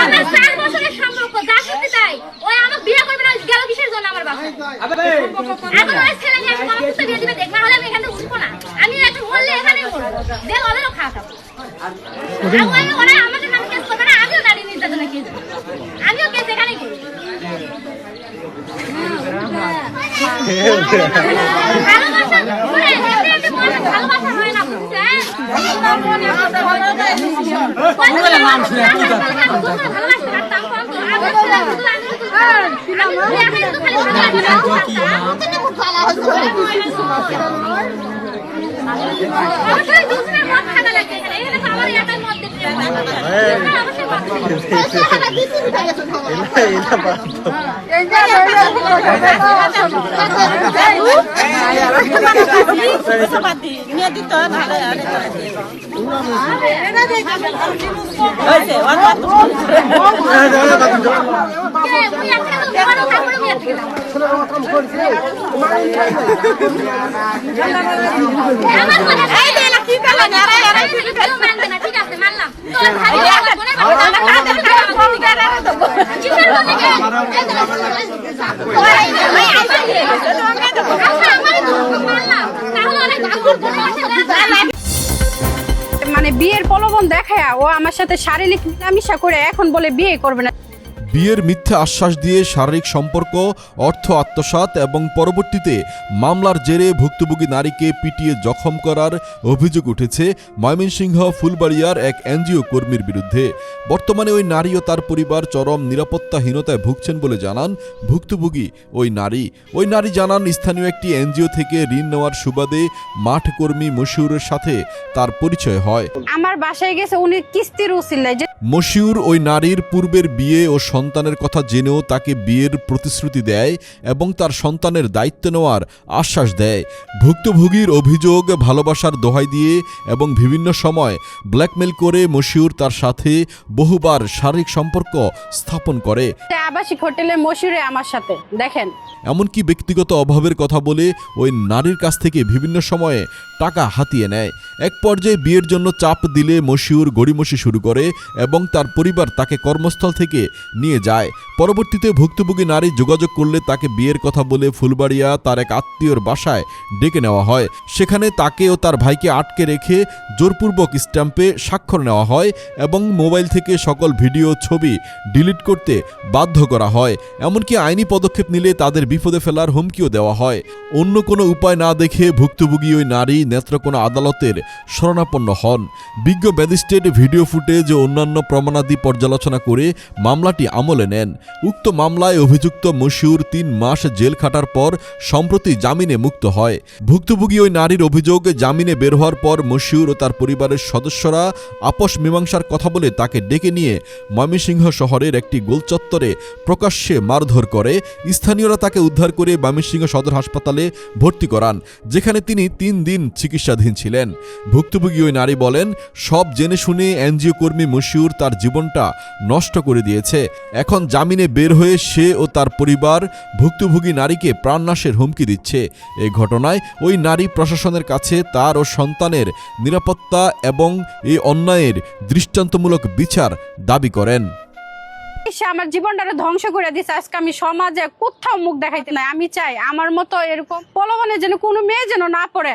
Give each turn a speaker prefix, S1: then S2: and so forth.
S1: আমার 4 বছরের সম্পর্ক যা সত্যি তাই ওই আমাকে বিয়ে করবে না গেল কিসের জন্য আমার বাসায় এখন ওই ছেলে নিয়ে আমার পুত্র বিয়ে দিবে দেখবা হলে আমি এখানে উঠবো না আমি একটু বললে এখানেই উঠবো দেখ ওদেরও খাওয়া খাবো ওরা আমাদের নামে কেস করবে না আমিও নারী নির্যাতনের কেস আমিও কেস এখানেই করবো ভালোবাসা হয় না বুঝছেন
S2: মানে বিয়ের প্রলোভন দেখায় ও আমার সাথে শারীরিক মিলামিশা করে এখন বলে বিয়ে করবে না।
S3: বিয়ের মিথ্যা আশ্বাস দিয়ে শারীরিক সম্পর্ক, অর্থ আত্মসাৎ এবং পরবর্তীতে মামলার জেরে ভুক্তভোগী নারীকে পিটিয়ে জখম করার অভিযোগ উঠেছে ময়মনসিংহ ফুলবাড়িয়ার এক এনজিও কর্মীর বিরুদ্ধে। বর্তমানে ওই নারী ও তার পরিবার চরম নিরাপত্তাহীনতায় ভুগছেন বলে জানান ভুক্তভোগী ওই নারী। ওই নারী জানান স্থানীয় একটি এনজিও থেকে ঋণ নেওয়ার সুবাদে মাঠ কর্মী মশিউরের সাথে তার পরিচয় হয়।
S2: আমার বাসায় গেছে উনি কিস্তির উসিলায়।
S3: মশিউর ওই নারীর পূর্বের বিয়ে ও সন্তানের কথা জেনেও তাকে বিয়ের প্রতিশ্রুতি দেয় এবং তার সন্তানের দায়িত্ব নেওয়ার আশ্বাস দেয়। ভুক্তভোগীর অভিযোগ, ভালোবাসার দোহাই দিয়ে এবং বিভিন্ন সময় ব্ল্যাকমেল করে মশিউর তার সাথে বহুবার শারীরিক সম্পর্ক স্থাপন করে।
S2: আবাসিক হোটেলে মশিউরে আমার সাথে দেখেন,
S3: এমনকি ব্যক্তিগত অভাবের কথা বলে ওই নারীর কাছ থেকে বিভিন্ন সময়ে টাকা হাতিয়ে নেয়। এক পর্যায়ে বিয়ের জন্য চাপ দিলে মশিউর গড়িমসি শুরু করে এবং তার পরিবার তাকে কর্মস্থল থেকে নিয়ে যায়। পরবর্তীতে ভুক্তভোগী নারী যোগাযোগ করলে তাকে বিয়ের কথা বলে ফুলবাড়িয়া তার এক আত্মীয়র বাসায় ডেকে নেওয়া হয়। সেখানে তাকে ও তার ভাইকে আটকে রেখে জোরপূর্বক স্ট্যাম্পে স্বাক্ষর নেওয়া হয় এবং মোবাইল থেকে সকল ভিডিও, ছবি ডিলিট করতে বাধ্য করা হয়। এমনকি আইনি পদক্ষেপ নিলে তাদের বিপদে ফেলার হুমকিও দেওয়া হয়। অন্য কোনো উপায় না দেখে ভুক্তভোগী ওই নারী নেত্রকোনা আদালতের শরণাপন্ন হন। বিজ্ঞ ম্যাজিস্ট্রেট ভিডিও ফুটেজ ও অন্যান্য প্রমাণাদি পর্যালোচনা করে মামলাটি আমলে নেন। উক্ত মামলায় অভিযুক্ত মশিউর 3 মাস জেল খাটার পর সম্প্রতি জামিনে মুক্ত হয়। ভুক্তভোগী ওই নারীর অভিযোগ, জামিনে বের হওয়ার পর মশিউর ও তার পরিবারের সদস্যরা আপোষ মীমাংসার কথা বলে তাকে ডেকে নিয়ে ময়মনসিংহ শহরের একটি গোলচত্বরে প্রকাশ্যে মারধর করে। স্থানীয়রা তাকে উদ্ধার করে ময়মনসিংহ সদর হাসপাতালে ভর্তি করান, যেখানে তিনি 3 দিন চিকিৎসাধীন ছিলেন। ভুক্তভোগী ওই নারী বলেন, সব জেনে শুনে এনজিও কর্মী মশিউর তার জীবনটা নষ্ট করে দিয়েছে। এখন জামিনে বের হয়ে সে ও তার পরিবার ভুক্তভোগী নারীকে প্রাণনাশের হুমকি দিচ্ছে। এই ঘটনায় ওই নারী প্রশাসনের কাছে তার ও সন্তানের নিরাপত্তা এবং এই অন্যায়ের দৃষ্টান্তমূলক বিচার দাবি করেন।
S2: সে আমার জীবনটা ধ্বংস করে দিচ্ছে। আজকে আমি সমাজে কোথাও মুখ দেখাইতে নাই। আমি চাই আমার মতো এরকম প্রলোভনে যেন কোনো মেয়ে যেন না পড়ে।